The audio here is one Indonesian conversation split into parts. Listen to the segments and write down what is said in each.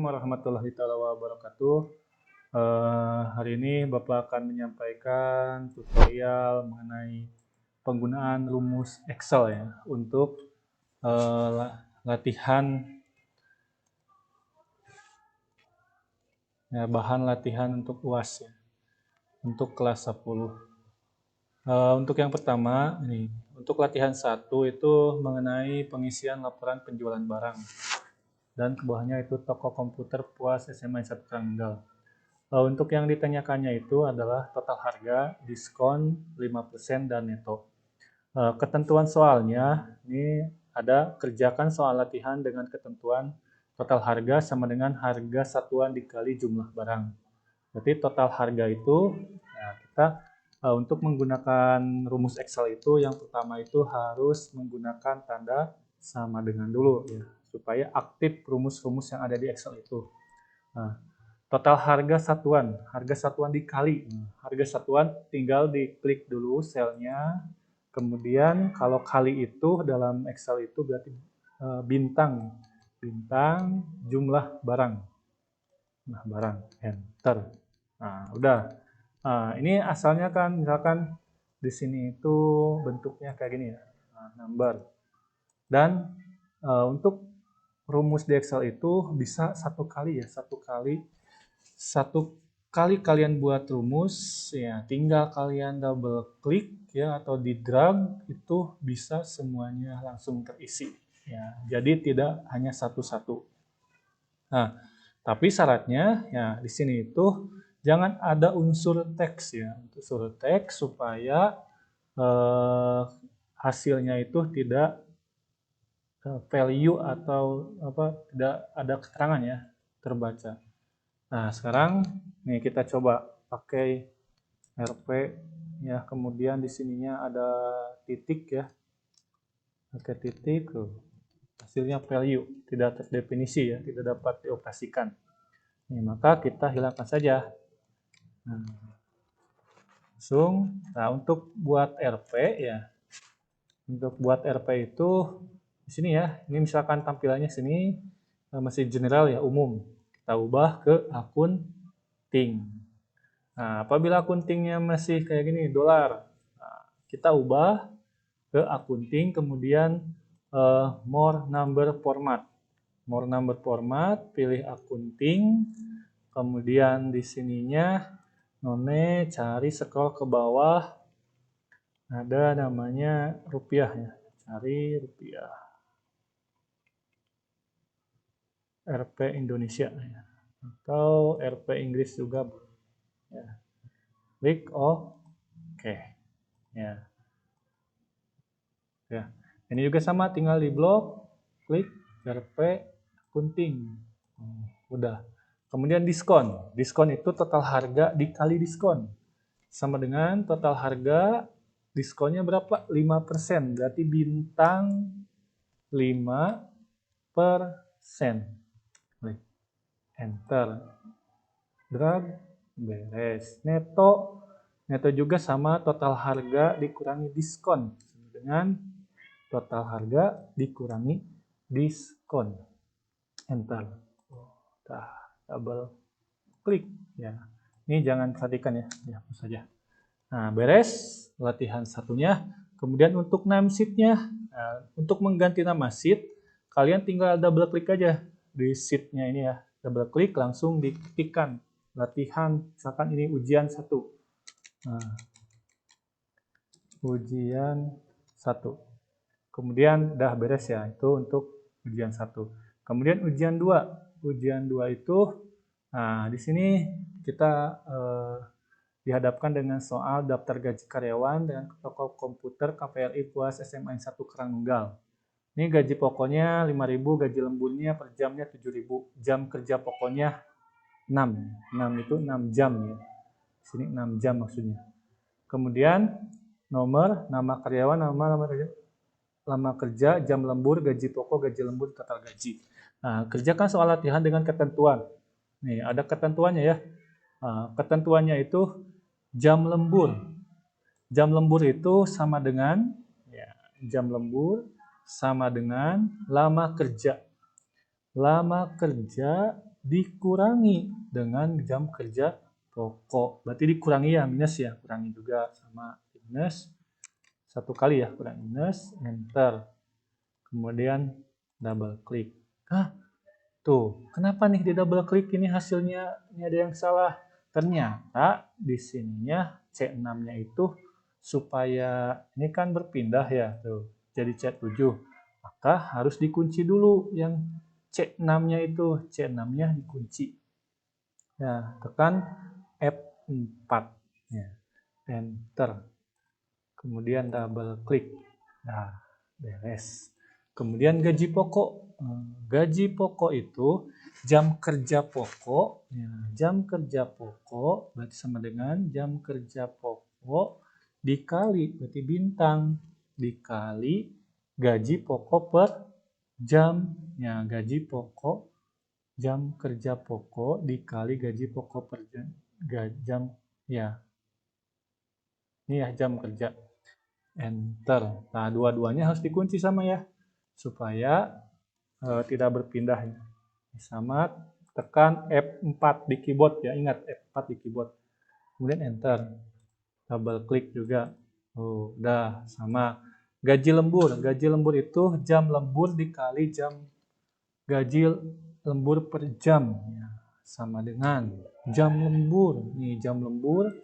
warahmatullahi wabarakatuh. Hari ini Bapak akan menyampaikan tutorial mengenai penggunaan rumus Excel ya untuk latihan ya, bahan latihan untuk UAS ya, untuk kelas 10. Untuk yang pertama ini untuk latihan 1 itu mengenai pengisian laporan penjualan barang. Dan ke bawahnya itu toko komputer puas SMA 1 Karanggal. Untuk yang ditanyakannya itu adalah total harga, diskon, 5% dan neto. Ketentuan soalnya, ini ada kerjakan soal latihan dengan ketentuan total harga sama dengan harga satuan dikali jumlah barang. Berarti total harga itu, ya kita untuk menggunakan rumus Excel itu, yang pertama itu harus menggunakan tanda sama dengan dulu ya, supaya aktif rumus-rumus yang ada di Excel itu. Nah, total harga satuan dikali. Harga satuan tinggal diklik dulu selnya, kemudian kalau kali itu dalam Excel itu berarti bintang jumlah barang. Nah, barang, enter. Nah, udah. Nah, ini asalnya kan misalkan di sini itu bentuknya kayak gini ya, number. Dan untuk rumus di Excel itu bisa satu kali kalian buat rumus ya, tinggal kalian double klik ya atau di drag, itu bisa semuanya langsung terisi ya. Jadi tidak hanya satu-satu. Nah, tapi syaratnya ya di sini itu jangan ada unsur teks ya, unsur teks supaya hasilnya itu tidak value atau tidak ada keterangan ya terbaca. Nah, sekarang nih kita coba pakai RP ya, kemudian di sininya ada titik ya. Pakai titik tuh. Hasilnya value, tidak terdefinisi ya, tidak dapat dioperasikan. Nih, maka kita hilangkan saja. Nah, langsung. Nah, untuk buat RP ya. Untuk buat RP itu di sini ya. Ini misalkan tampilannya sini masih general ya, umum. Kita ubah ke akun ting. Nah, apabila akuntingnya masih kayak gini, dolar, nah, kita ubah ke akunting, kemudian more number format. More number format, pilih akunting, kemudian di sininya none cari scroll ke bawah, ada namanya rupiah ya, cari rupiah. RP Indonesia ya, atau RP Inggris juga ya. Klik oke ya. Ya, ini juga sama, tinggal di blok, klik RP akunting. Udah. Kemudian diskon. Diskon itu total harga dikali diskon. Sama dengan total harga, diskonnya berapa? 5%. Berarti bintang 5%. Klik enter. Drag, beres. Neto. Neto juga sama, total harga dikurangi diskon. Sama dengan total harga dikurangi diskon. Enter. Nah, double klik ya. Ini jangan perhatikan ya, hapus saja. Nah, beres latihan satunya. Kemudian untuk name sheet-nya, nah, untuk mengganti nama sheet, kalian tinggal double klik aja di sheet-nya ini ya. Double klik langsung diketikkan latihan, misalkan ini ujian 1. Nah, ujian 1. Kemudian udah beres ya, itu untuk ujian 1. Kemudian ujian 2. Ujian 2 itu, nah di sini kita dihadapkan dengan soal daftar gaji karyawan dengan toko komputer KPLI Puas SMA 1 Karanggal. Ini gaji pokoknya 5.000, gaji lemburnya per jamnya 7.000, jam kerja pokoknya 6. 6 itu 6 jam ya. Sini 6 jam maksudnya. Kemudian nomor, nama karyawan, lama kerja, jam lembur, gaji pokok, gaji lembur, total gaji. Nah, kerjakan soal latihan dengan ketentuan. Nih, ada ketentuannya ya. Nah, ketentuannya itu jam lembur. Jam lembur itu sama dengan ya, jam lembur sama dengan lama kerja. Lama kerja dikurangi dengan jam kerja pokok. Berarti dikurangi ya, minus ya, kurangi juga sama minus. Satu kali ya, kurang minus, enter. Kemudian double klik. Tuh, kenapa nih di double klik ini hasilnya ini ada yang salah? Ternyata di sininya C6-nya itu supaya ini kan berpindah ya, tuh. Jadi C7. Maka harus dikunci dulu yang C6-nya itu. C6-nya dikunci. Ya, tekan F4. Ya, enter. Kemudian double klik. Nah, beres. Kemudian gaji pokok. Gaji pokok itu jam kerja pokok. Ya, jam kerja pokok berarti sama dengan jam kerja pokok dikali, berarti bintang, dikali gaji pokok per jam. Ya, gaji pokok jam kerja pokok dikali gaji pokok per jam. Ya, ini ya jam kerja. Enter. Nah, dua-duanya harus dikunci sama ya, supaya tidak berpindah. Sama, tekan F4 di keyboard ya, ingat F4 di keyboard. Kemudian enter. Double klik juga. Oh, udah sama. Gaji lembur. Gaji lembur itu jam lembur dikali jam gaji lembur per jam. Ya, sama dengan jam lembur. Nih, jam lembur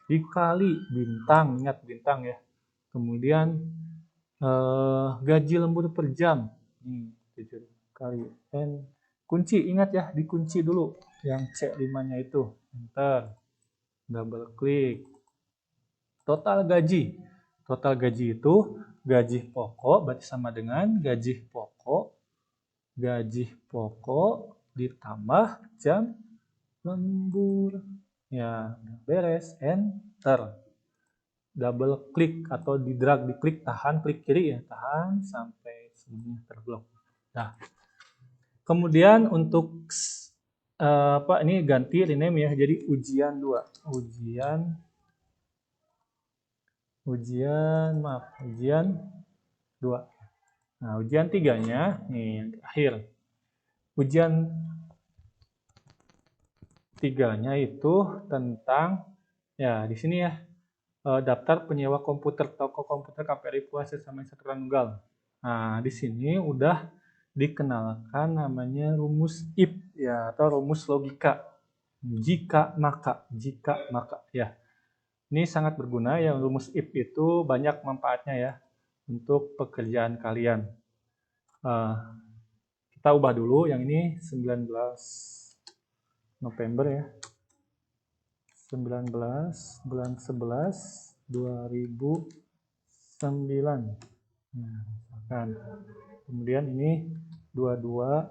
dikali bintang, ingat bintang ya. Kemudian gaji lembur per jam. 7 kali N. Kunci, ingat ya, dikunci dulu yang C5-nya itu. Enter. Double klik. Total gaji. Total gaji itu gaji pokok berarti sama dengan gaji pokok ditambah jam lembur. Ya, beres. Enter. Double klik atau di drag, diklik, tahan, klik kiri ya, tahan sampai semuanya terblok. Nah, kemudian untuk ini ganti rename ya, jadi ujian 2. Ujian 2. Nah, ujian 3-nya nih yang terakhir. Ujian 3-nya itu tentang ya di sini ya, daftar penyewa komputer, toko komputer KPRI Puas sama Satu Nunggal. Nah, di sini udah dikenalkan namanya rumus if ya, atau rumus logika. Jika maka ya. Ini sangat berguna ya, rumus if itu banyak manfaatnya ya untuk pekerjaan kalian. Kita ubah dulu yang ini 19 November ya. 19 bulan 11 2009. Nah, kemudian ini 22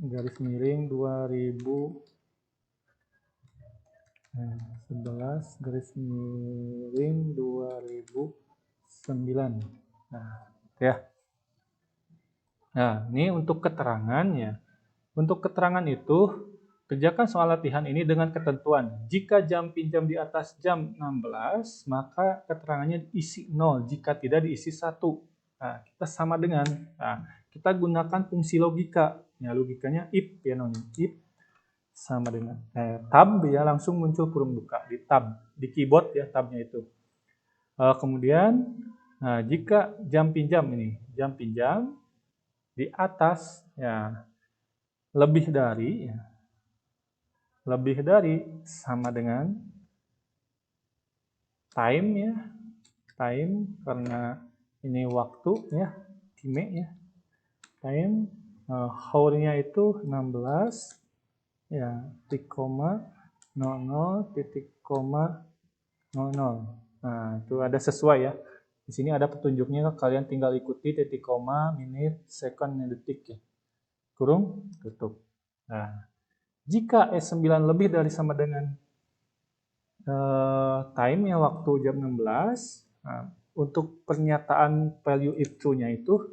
garis miring 11 garis miring 2009. Nah, ya. Nah, ini untuk keterangan ya. Untuk keterangan itu kerjakan soal latihan ini dengan ketentuan. Jika jam pinjam di atas jam 16, maka keterangannya diisi 0. Jika tidak, diisi 1. Nah, kita sama dengan, kita gunakan fungsi logika. Ya, logikanya if ya, if sama dengan tab ya, langsung muncul kurung buka di tab, di keyboard ya, tabnya itu. Kemudian, nah, jika jam pinjam ini, jam pinjam di atas ya, lebih dari ya, sama dengan time ya, time karena ini waktu ya, time ya, time hour-nya itu 16 ya, titik koma 00 titik koma 00. Nah, itu ada sesuai ya. Di sini ada petunjuknya, kalian tinggal ikuti titik koma, menit, second, detik ya. Kurung, tutup. Nah, jika S9 lebih dari sama dengan time yang waktu jam 16, nah, untuk pernyataan value if true-nya itu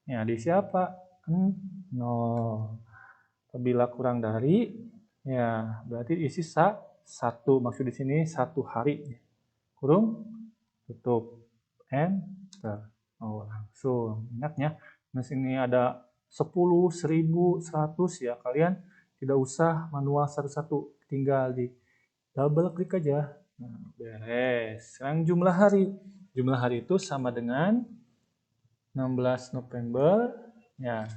ya di siapa? 0. Apabila kurang dari ya berarti isi 1. Maksud di sini 1 hari. Kurung, tutup, enter. Oh, langsung. Ingatnya, di sini ada 10, 1000, 100 ya. Kalian Tidak usah manual satu-satu, tinggal di double klik aja. Nah, beres. Sekarang jumlah hari. Jumlah hari itu sama dengan 16 November. Ya.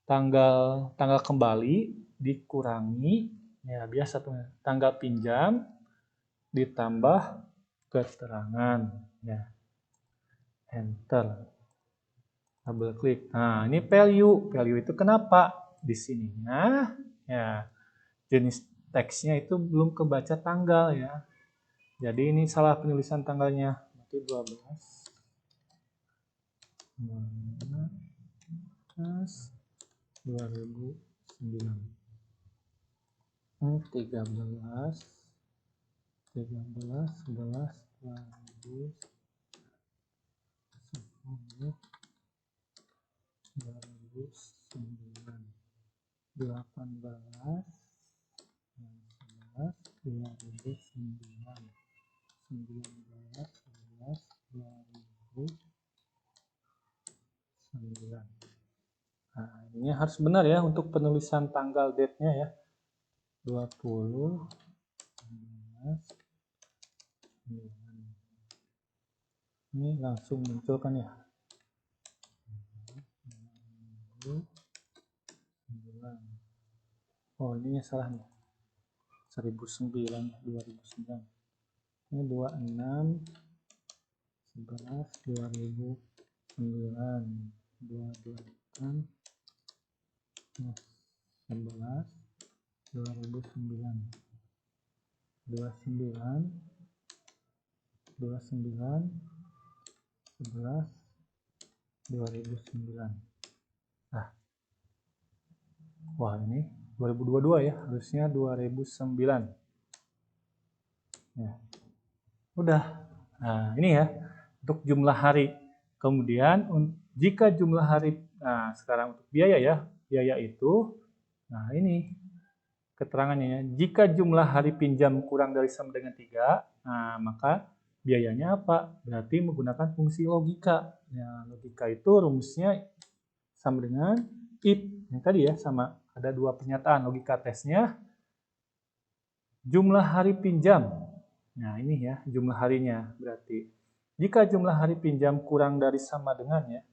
Tanggal kembali dikurangi, ya biasa tuh, tanggal pinjam ditambah keterangan, ya. Enter. Double klik. Nah, ini value. Value itu kenapa? Di sininya, ya, jenis teksnya itu belum kebaca tanggal, ya. Jadi ini salah penulisan tanggalnya. Berarti 12. 2009. 13 11 12 2010 2009 18 19 2009 19 11 2009. Nah, ini harus benar ya untuk penulisan tanggal date-nya ya. 20 ini langsung muncul kan ya. 9. Oh, ini salah nih. 1009, 2009. Ini 26 11 2009 28 11 2009 29 29 11 2009. Nah, wah ini 2022 ya, harusnya 2009. Ya. Udah. Nah, ini ya untuk jumlah hari. Kemudian jika jumlah hari, nah sekarang untuk biaya ya, biaya itu, nah ini keterangannya ya. Jika jumlah hari pinjam kurang dari sama dengan 3, nah maka biayanya apa? Berarti menggunakan fungsi logika. Ya, logika itu rumusnya sama dengan if. Yang tadi ya, sama. Ada dua pernyataan logika tesnya. Jumlah hari pinjam. Nah, ini ya jumlah harinya. Berarti jika jumlah hari pinjam kurang dari sama dengan ya,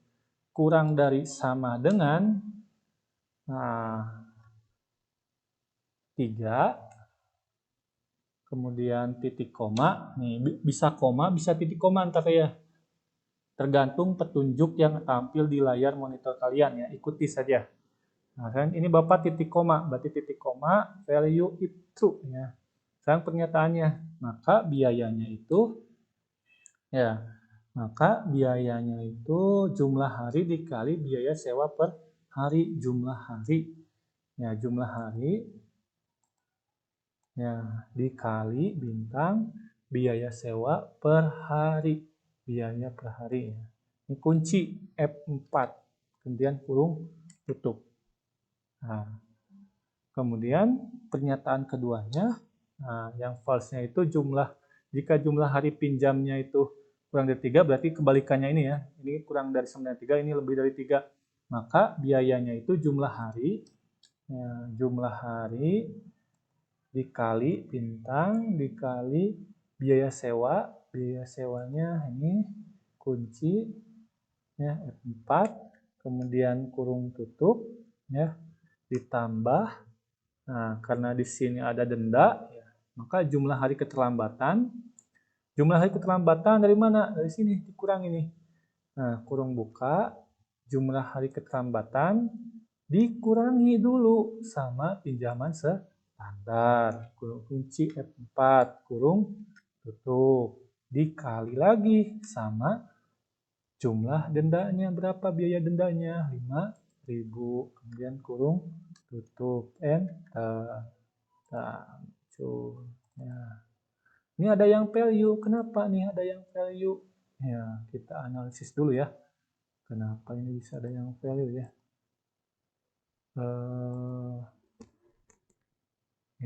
kurang dari sama dengan 3, kemudian titik koma. Nih, bisa koma, bisa titik koma ntar ya. Tergantung petunjuk yang tampil di layar monitor kalian ya. Ikuti saja. Nah, kan ini Bapak titik koma, berarti titik koma value if true ya. Sekarang pernyataannya, maka biayanya itu ya, maka biayanya itu jumlah hari dikali biaya sewa per hari, jumlah hari. Ya, jumlah hari ya dikali bintang biaya sewa per hari, biaya per hari ya. Ini kunci F4, kemudian kurung tutup. Nah, kemudian pernyataan keduanya, nah, yang false-nya itu jika jumlah hari pinjamnya itu kurang dari 3, berarti kebalikannya ini ya. Ini kurang dari 93, ini lebih dari 3. Maka biayanya itu jumlah hari, ya, jumlah hari dikali bintang dikali biaya sewa. Biaya sewanya ini kunci ya F4, kemudian kurung tutup ya, ditambah, nah karena di sini ada denda ya, maka jumlah hari keterlambatan dari mana? Dari sini dikurang ini. Nah, kurung buka, jumlah hari keterlambatan dikurangi dulu sama pinjaman standar. Kurung kunci F4, kurung tutup. Dikali lagi sama jumlah dendanya. Berapa biaya dendanya? 5.000. Kemudian kurung tutup. Enter. Ya. Ini ada yang value. Kenapa nih ada yang value? Ya, kita analisis dulu ya. Kenapa ini bisa ada yang value ya?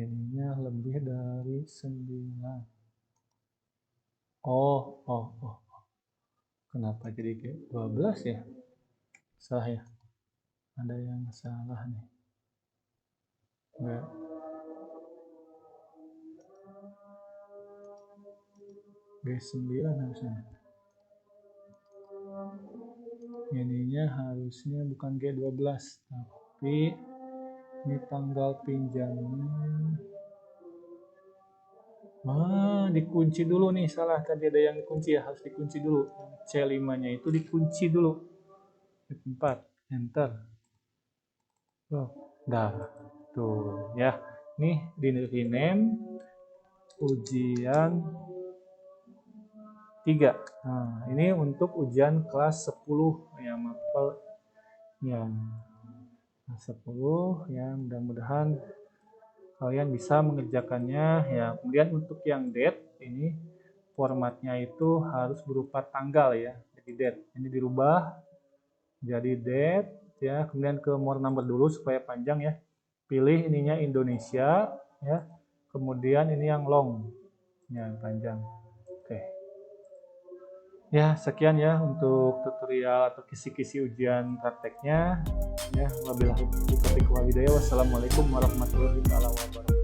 Ininya lebih dari 9. Oh. Kenapa jadi kayak 12 ya? Salah ya? Ada yang salah nih. Enggak. G9 harusnya. Ininya harusnya bukan G12, tapi ini tanggal pinjamnya. Dikunci dulu nih, salah tadi ada yang dikunci ya, harus dikunci dulu. C5-nya itu dikunci dulu. F4, enter. Dah, tuh ya. Nih di rename ujian 3. Nah, ini untuk ujian kelas 10 ya, mapel ya. Kelas 10 ya, mudah-mudahan kalian bisa mengerjakannya ya. Kemudian untuk yang date ini formatnya itu harus berupa tanggal ya. Jadi date ini dirubah jadi date ya. Kemudian ke more number dulu supaya panjang ya. Pilih ininya Indonesia ya. Kemudian ini yang long ya, panjang. Oke. Ya, sekian ya untuk tutorial atau kisi-kisi ujian prakteknya. Ya, wabillahi taufiq wal hidayah. Wassalamualaikum warahmatullahi wabarakatuh.